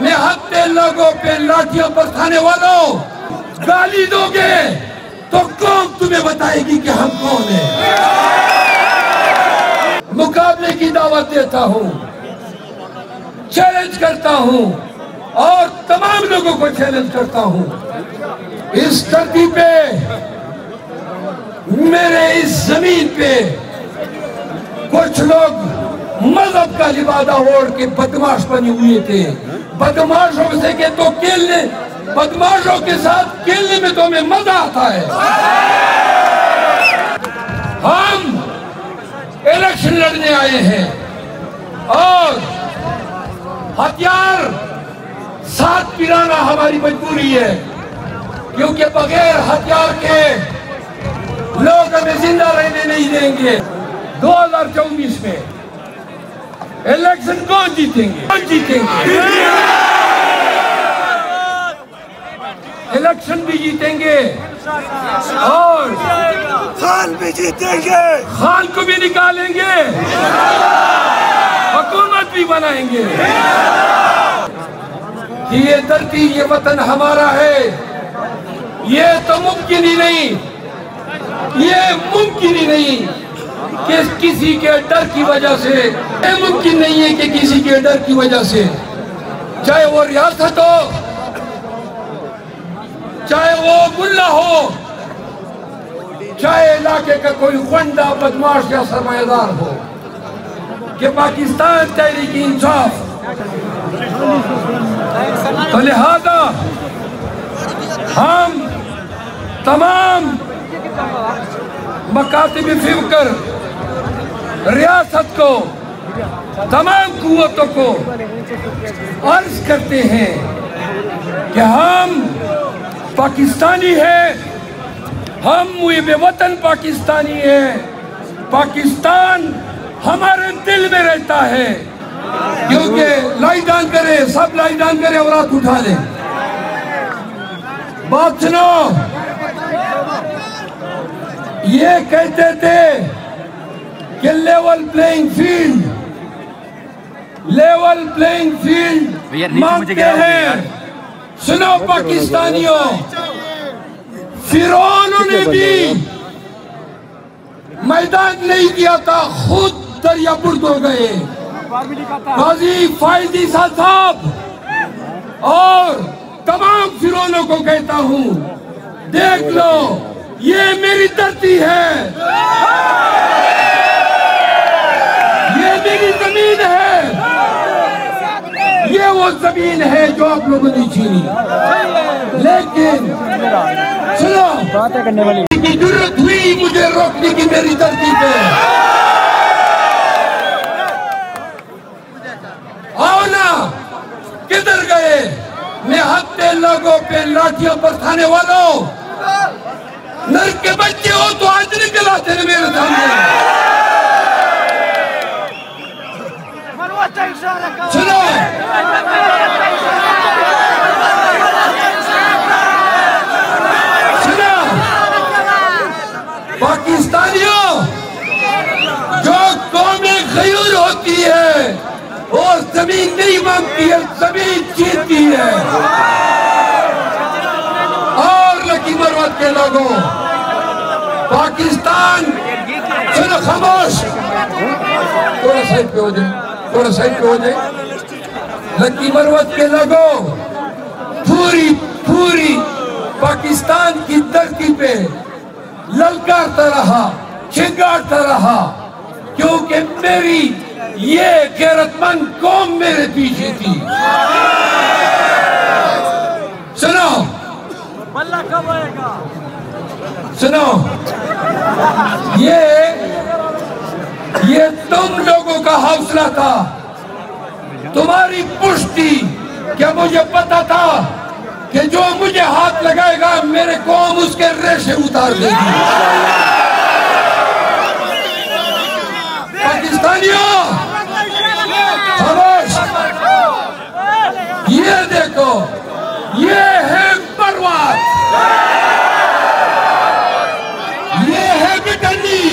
निहत्थे लोगों पे लाठियां बरसाने वालों, गाली दोगे तो कौन तुम्हें बताएगी कि हम कौन हैं? मुकाबले की दावत देता हूं, चैलेंज करता हूं और तमाम लोगों को चैलेंज करता हूं। इस धरती पे, मेरे इस जमीन पे कुछ लोग मजहब का लिबादा ओढ़ के बदमाश बने हुए थे। बदमाशों से के तो खेलने, बदमाशों के साथ खेलने में तो हमें मजा आता है। हम इलेक्शन लड़ने आए हैं और हथियार साथ पिलाना हमारी मजबूरी है, क्योंकि बगैर हथियार के लोग हमें जिंदा रहने नहीं देंगे। 2024 में इलेक्शन कौन जीतेंगे? कौन जीतेंगे? इलेक्शन भी जीतेंगे और खान भी जीतेंगे, खान को भी निकालेंगे, हुकूमत भी बनाएंगे। कि ये धरती, ये वतन हमारा है, ये तो मुमकिन ही नहीं, ये मुमकिन ही नहीं कि किसी के डर की वजह से, ये मुमकिन नहीं है कि किसी के डर की वजह से, चाहे वो रियासत हो, चाहे वो मुल्ला हो, चाहे इलाके का कोई गुंडा, बदमाश या सरमायादार हो, कि पाकिस्तान तहरीक इंसाफ। तो लिहाजा हम तमाम मकातिब फिक्र, रियासत को, तमाम कुव्वतों को अर्ज करते हैं कि हम पाकिस्तानी हैं, हम मुहिब वतन पाकिस्तानी हैं। पाकिस्तान हमारे दिल में रहता है, क्योंकि लाइदान करे, सब लाइदान करे और हाथ उठा लें। बात सुनो, ये कहते थे कि लेवल प्लेइंग फील्ड मांगते हैं। सुनो पाकिस्तानियों, फिरौनों ने भी मैदान नहीं दिया था, खुद दरियाबुर्द हो गए। काजी फायदी साहब और तमाम फिरौनों को कहता हूं, देख लो, ये मेरी धरती है, ये मेरी जमीन है, ये वो जमीन है जो आप लोगों ने छीनी। लेकिन सुनो, बातें करने वाली की जरूरत हुई मुझे रोकने की मेरी धरती पे। आओ ना, किधर गए निहत्थे लोगों पे लाठियां बरसाने वालों? नर्क के बच्चे हो तो आज निकल आते हैं मेरे सामने। सुनो, सुनो पाकिस्तानियों, जो कौमें गयूर होती है और जमीन नहीं मांगती है, जमीन जीतती है। और लकी मरवत के लोगों, पाकिस्तान, सुनो खामोश, थोड़ा साइड पे हो जाए, थोड़ा साइड पे हो जाए। लकी मरवत के लोगों, पूरी पाकिस्तान की धरती पे ललकारता रहा, चिंगारता रहा, क्योंकि मेरी ये गैरतमंद कौम मेरे पीछे थी। सुनो, बल्ला कब आएगा? सुनो, ये तुम लोगों का हौसला था, तुम्हारी पुष्टि। क्या मुझे पता था कि जो मुझे हाथ लगाएगा मेरे कौम उसके रेशे उतार देगी? पाकिस्तानियों खामोश, ये देखो, ये है बर्बाद, ये है बिटनी,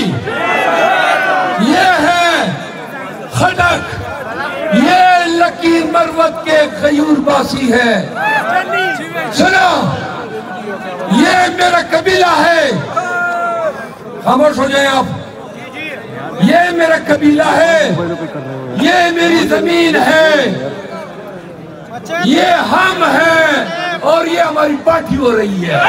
ये है खड़क, ये लकीर मरवत के गयूर अब्बासी है। सुनो, ये मेरा कबीला है। खामोश हो जाए आप। ये मेरा कबीला है, ये मेरी जमीन है, ये हम हैं और ये हमारी पार्टी हो रही है।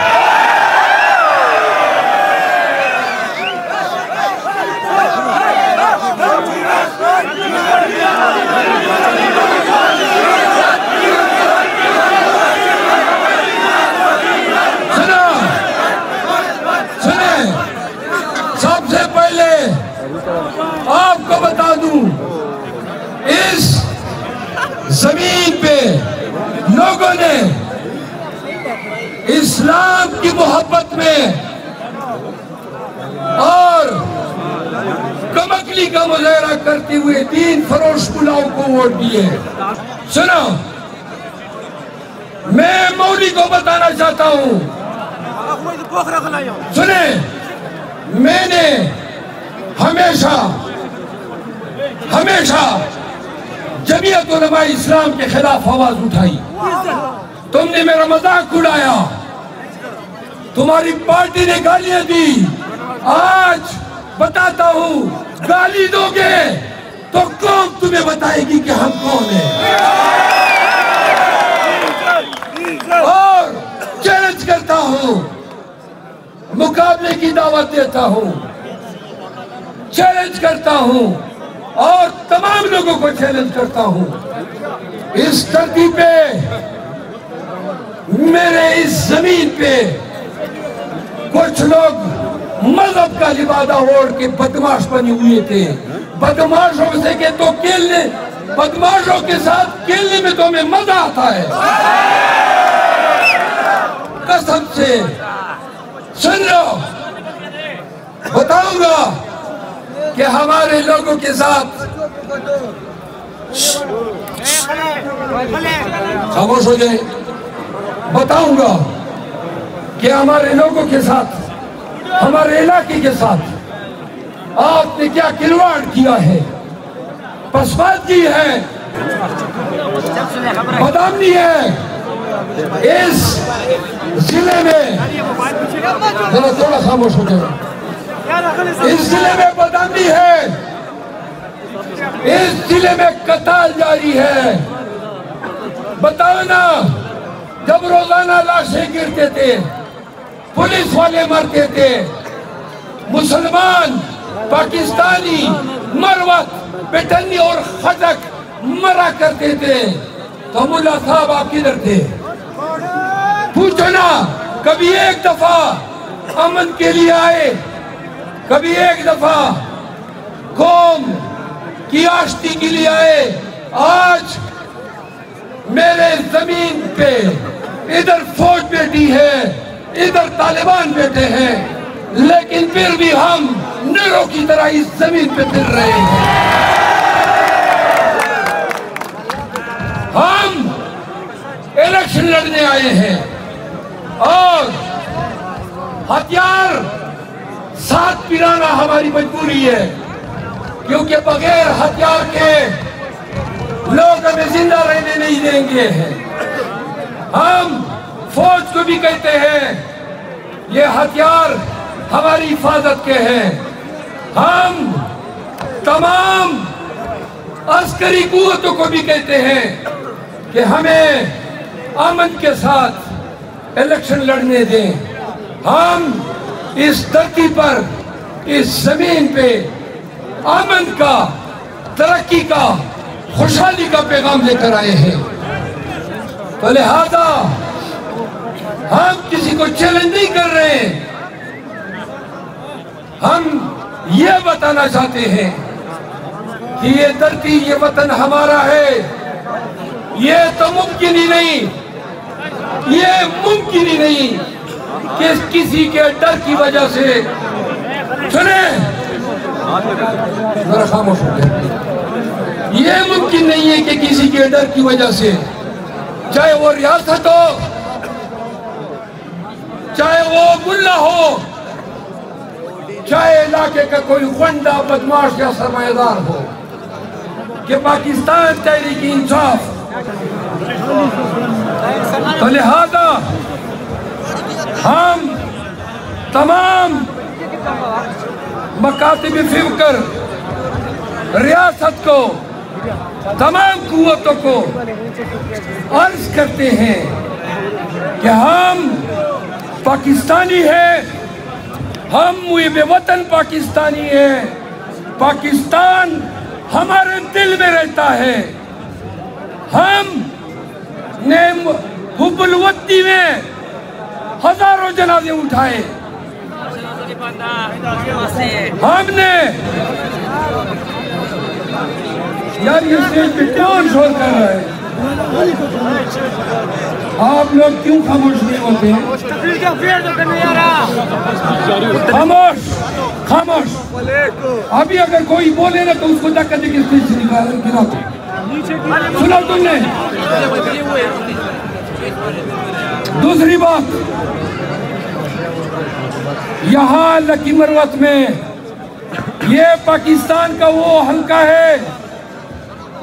सबसे पहले आपको बता दूं, इस जमीन पे लोगों ने इस्लाम की मोहब्बत में और कमकली का मुजाहरा करते हुए दीन फरोश मुलाओं को वोट दिए। सुनो, मैं मौली को बताना चाहता हूं, सुने, मैंने हमेशा जमीयत उलमा इस्लाम के खिलाफ आवाज उठाई। तुमने मेरा मजाक उड़ाया, तुम्हारी पार्टी ने गालियां दी। आज बताता हूं, गाली दोगे तो कौम तुम्हें बताएगी कि हम कौन हैं। और चैलेंज करता हूं, मुकाबले की दावत देता हूं, चैलेंज करता हूं और तमाम लोगों को चैलेंज करता हूं। इस धरती पे, मेरे इस जमीन पे कुछ लोग मजहब का लिबादा ओढ़ के बदमाश बने हुए थे। बदमाशों से के तो खेलने, बदमाशों के साथ खेलने में तो हमें मजा आता है। कसम से सुन लो, बताऊंगा कि हमारे लोगों के साथ, खामोश हो जाए, बताऊंगा कि हमारे लोगों के साथ, हमारे इलाके के साथ आपने क्या खिलवाड़ किया है, पसमाद की है, बदनामी है। इस जिले में, थोड़ा खामोश हो जाए, इस जिले में बदनामी है, इस जिले में कत्ल जारी है। बताओ ना, जब रोजाना लाशें गिरते थे, पुलिस वाले मरते थे, मुसलमान, पाकिस्तानी, मरवत, बेटनी और खजक मरा करते थे, तो मुल्ला साहब आप किधर थे? पूछो ना, कभी एक दफा अमन के लिए आए, कभी एक दफा कौम की आश्ती के लिए आए। आज मेरे जमीन पे इधर फौज बैठी है, इधर तालिबान बैठे हैं, लेकिन फिर भी हम नरों की तरह इस जमीन पे फिर रहे हैं। हम इलेक्शन लड़ने आए हैं और हथियार साथ पिलाना हमारी मजबूरी है, क्योंकि बगैर हथियार के लोग हमें जिंदा रहने नहीं देंगे। हम फौज को भी कहते हैं, ये हथियार हमारी हिफाजत के हैं। हम तमाम अस्करी कुव्वतों को भी कहते हैं कि हमें अमन के साथ इलेक्शन लड़ने दें। हम इस धरती पर, इस जमीन पे अमन का, तरक्की का, खुशहाली का पैगाम लेकर आए हैं। तो लिहाजा हम किसी को चैलेंज नहीं कर रहे हैं, हम ये बताना चाहते हैं कि ये धरती, ये वतन हमारा है। ये तो मुमकिन ही नहीं, ये मुमकिन ही नहीं कि किसी के डर की वजह से, सुने, जरा खामोश हो गए, ये मुमकिन नहीं है कि किसी के डर की वजह से, चाहे वो रियासत हो, चाहे वो मुल्ला हो, चाहे इलाके का कोई गुंडा, बदमाश या सरमायादार हो, कि पाकिस्तान तहरीक इंसाफ तो लिहाजा हम तमाम मकातिब फिक्र, रियासत को, तमाम कुव्वतों को अर्ज करते हैं कि हम पाकिस्तानी हैं, हम मुहिब वतन पाकिस्तानी हैं। पाकिस्तान हमारे दिल में रहता है। हम ने हुब्बुल वतनी में हजारों जनाजे उठाए। हमने यार ये स्टेज पे कौन शोर कर रहा है? आप लोग क्यों खामोश नहीं होते? खामोश खामोश। अभी अगर कोई बोले ना तो उसको धक्का देके स्टेज से गिरा दो। सुना तुमने? दूसरी बात, यहाँ लकी मरवत में ये पाकिस्तान का वो हल्का है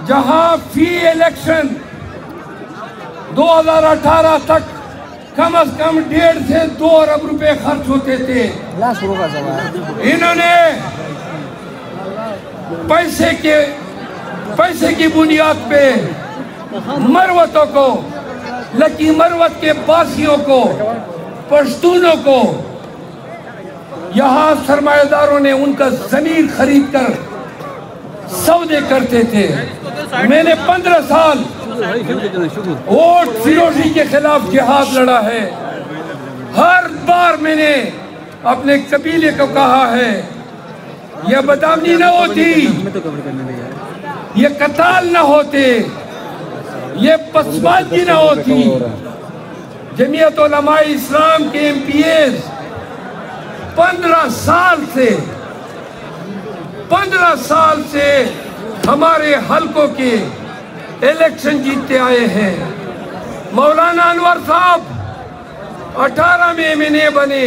जहाँ फी इलेक्शन 2018 तक कम से कम 1.5 से 2 अरब रुपए खर्च होते थे। इन्होंने पैसे की बुनियाद पे मरवतों को, लकी मरवत के बासियों को, पश्तूनों को, यहाँ सरमाएदारों ने उनका जमीन खरीद कर सौदे करते थे। मैंने 15 साल वोट फिरोजी के खिलाफ जिहाद लड़ा है। हर बार मैंने अपने कबीले को कहा है, यह बदनामी न होती, ये कताल न होते, ये पसमानगी न होती। जमीयत उलमाए इस्लाम के MPs 15 साल से हमारे हलकों के इलेक्शन जीतते आए हैं। मौलाना अनवर साहब 18 में MNA बने,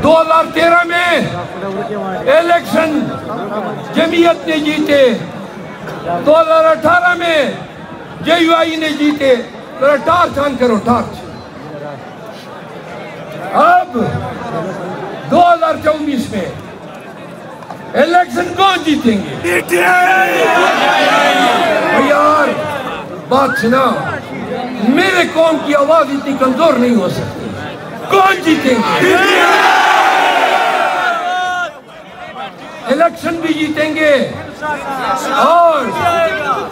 2013 में इलेक्शन जमीयत ने जीते, 2018 में JUI ने जीते। जरा टार्च ऑन करो, टार्च। अब 2024 में इलेक्शन कौन जीतेंगे? यार बात सुना, मेरे कौम की आवाज इतनी कमजोर नहीं हो सकती। कौन जीतेंगे? इलेक्शन भी जीतेंगे और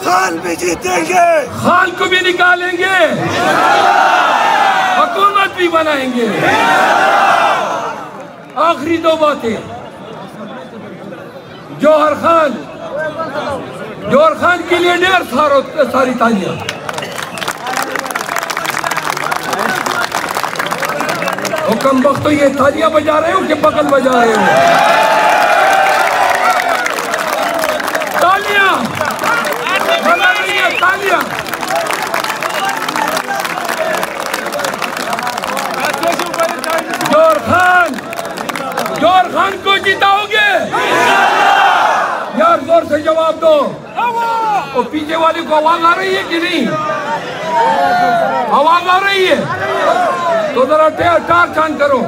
खान भी जीतेंगे, खान को भी निकालेंगे, हुकूमत भी बनाएंगे। आखिरी 2 बातें। जौहर खान के लिए ढेर सारी तालियां। हुक्म वक्त तो ये तालियां बजा रहे हो कि बगल बजा रहे हो? तालियां बजा रही है, तालियां। जौहर खान को जिताओगे? यार जोर से जवाब दो। और पीछे वाले को आवाज आ रही है कि नहीं? आवाज आ रही है तो जरा टार्च ऑन करो।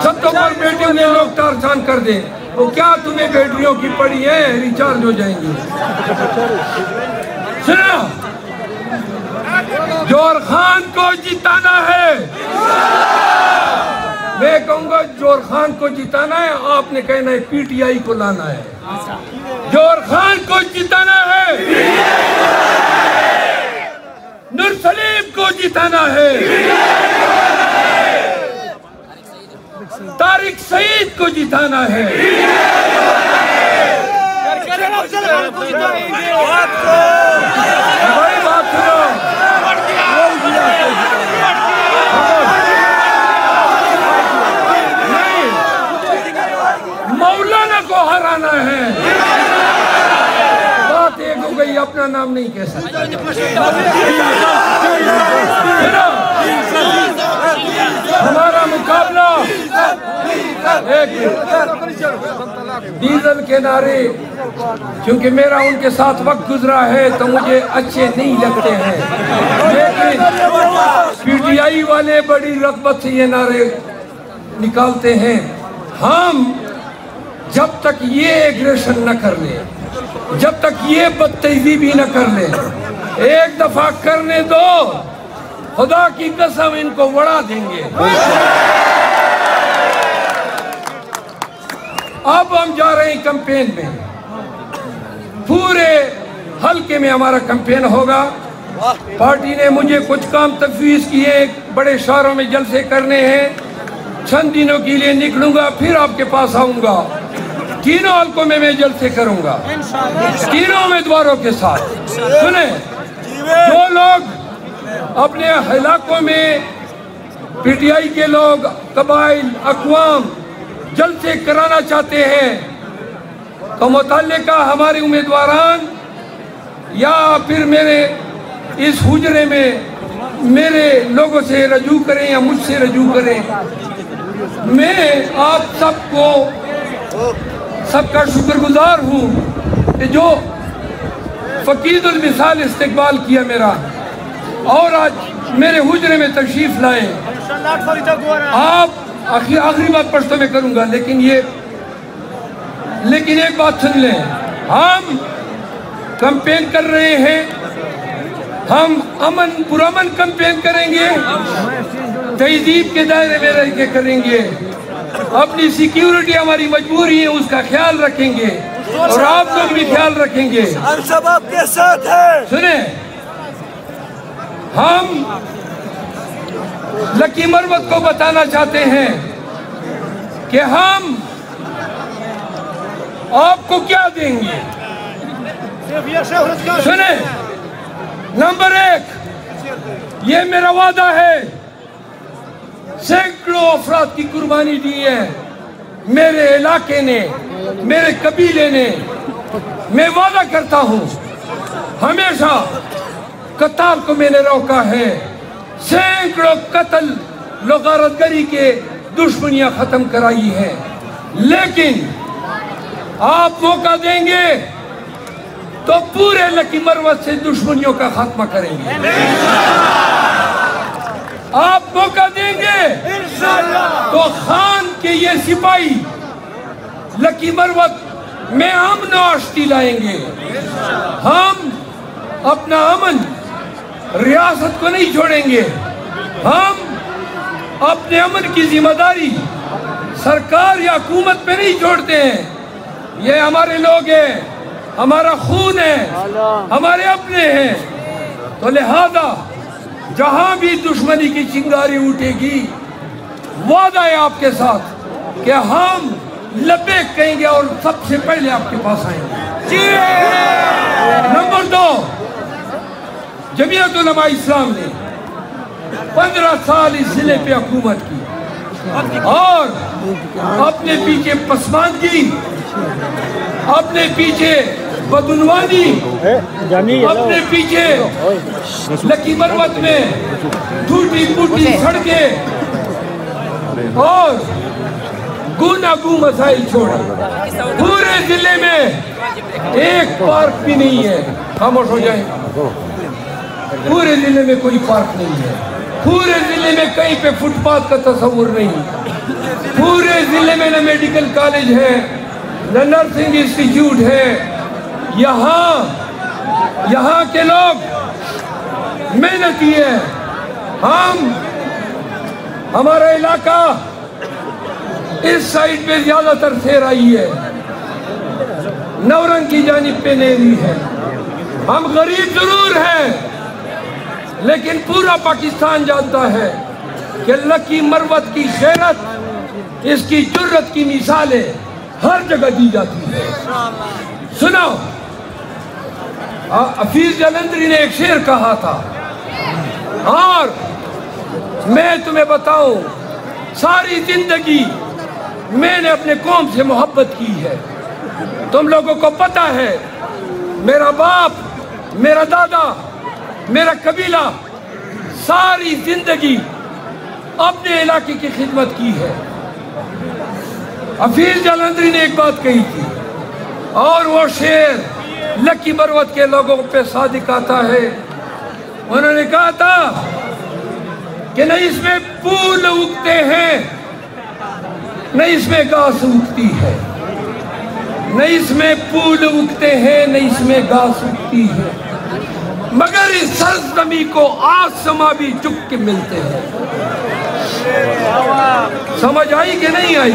छतों पर बैठे हुए लोग टार्च ऑन कर दे। तो क्या तुम्हें बैटरियों की पड़ी है? रिचार्ज हो जाएंगी। सुना, जौहर खान को जिताना है। मैं कहूंगा जौहर खान को जिताना है, आपने कहना है PTI को लाना है। जौहर खान को जिताना है, नूर सलीम को जिताना है, तारिक सईद को जिताना है। बड़ी बात सुनो, मौलाना को हराना है। बात एक हो गई, अपना नाम नहीं कह सकता। हमारा मुकाबला डीजल के नारे, क्योंकि मेरा उनके साथ वक्त गुजरा है तो मुझे अच्छे नहीं लगते हैं, लेकिन पीटीआई वाले बड़ी रग़बत से ये नारे निकालते हैं। हम जब तक ये एग्रेशन न कर ले, जब तक ये बदतमीजी भी न कर ले, एक दफा करने दो, खुदा की कसम इनको उड़ा देंगे। अब हम जा रहे हैं कैंपेन में, पूरे हल्के में हमारा कैंपेन होगा। पार्टी ने मुझे कुछ काम तफवीज़ किए, बड़े शहरों में जलसे करने हैं। चंद दिनों के लिए निकलूंगा, फिर आपके पास आऊंगा। तीनों हल्कों में मैं जलसे करूंगा, तीनों उम्मीदवारों के साथ। सुने, जो लोग अपने इलाकों में पीटीआई के लोग, कबाइल, अक़वाम जलसे कराना चाहते हैं, तो मुतल्लिका हमारे उम्मीदवारान या फिर मेरे इस हुजरे में मेरे लोगों से रजू करें या मुझसे रजू करें। मैं आप सबको सबका शुक्रगुजार हूँ कि जो फ़कीदुल मिसाल इस्तकबाल किया मेरा, और आज मेरे हुजरे में तशरीफ़ लाए। आप आखिरी बात पश्तो में करूँगा, लेकिन एक बात सुन लें, हम कैंपेन कर रहे हैं, हम पुरअमन कैंपेन करेंगे, तहजीब के दायरे में रह के करेंगे, अपनी सिक्योरिटी हमारी मजबूरी है उसका ख्याल रखेंगे, और आप लोग भी ख्याल रखेंगे। हम सब आपके साथ हैं। सुने, हम लकी मरवत को बताना चाहते हैं कि हम आपको क्या देंगे। सुने, नंबर 1, ये मेरा वादा है, सैकड़ों अफराद की कुर्बानी दी है मेरे इलाके ने, मेरे कबीले ने। मैं वादा करता हूँ, हमेशा कताल को मैंने रोका है, सैकड़ों कत्ल, लोगारतगरी के दुश्मनियां खत्म कराई है, लेकिन आप मौका देंगे तो पूरे लकी मरवत से दुश्मनियों का खात्मा करेंगे। आप मौका देंगे तो खान के ये सिपाही लकी मरवत में अमन आश्ती लाएंगे। हम अपना अमन रियासत को नहीं छोड़ेंगे, हम अपने अमन की जिम्मेदारी सरकार या हुकूमत पे नहीं छोड़ते हैं। ये हमारे लोग हैं, हमारा खून है, हमारे अपने हैं, तो लिहाजा जहां भी दुश्मनी की चिंगारी उठेगी, वादा है आपके साथ कि हम लब्बैक कहेंगे और सबसे पहले आपके पास आएंगे। नंबर 2, जमीयत उलमा इस्लाम ने 15 साल इस जिले पे हुकूमत की और अपने पीछे पसमानदगी, अपने पीछे बदुनवानी, अपने पीछे लकी मरवत में टूटी फूटी सड़कें और गुनागू मसाइल छोड़े। पूरे जिले में एक पार्क भी नहीं है, खामोश हो जाए। पूरे जिले में कोई पार्क नहीं है, पूरे जिले में कहीं पे फुटपाथ का तस्वुर नहीं, पूरे जिले में न मेडिकल कॉलेज है, न नर्सिंग इंस्टीट्यूट है। यहाँ के लोग मेहनती है। हमारा इलाका इस साइड पे ज्यादातर सेराई है, नवरंग की जानिब पे नेरी है। हम गरीब जरूर हैं, लेकिन पूरा पाकिस्तान जानता है कि लकी मरवत की गैरत, इसकी जुर्रत की मिसालें हर जगह दी जाती है। सुनो, हफीज जलंधरी ने एक शेर कहा था, और मैं तुम्हें बताऊं, सारी जिंदगी मैंने अपने कौम से मोहब्बत की है। तुम लोगों को पता है, मेरा बाप, मेरा दादा, मेरा कबीला सारी जिंदगी अपने इलाके की खिदमत की है। हफीज जालंधरी ने एक बात कही थी और वो शेर लक्की बरवत के लोगों पे सादिक आता है। उन्होंने कहा था कि न इसमें फूल उगते हैं, न इसमें घास उगती है, न इसमें फूल उगते हैं, न इसमें घास उगती है, मगर इस सरजमी को आसमां भी झुक के मिलते हैं। समझ आई कि नहीं आई?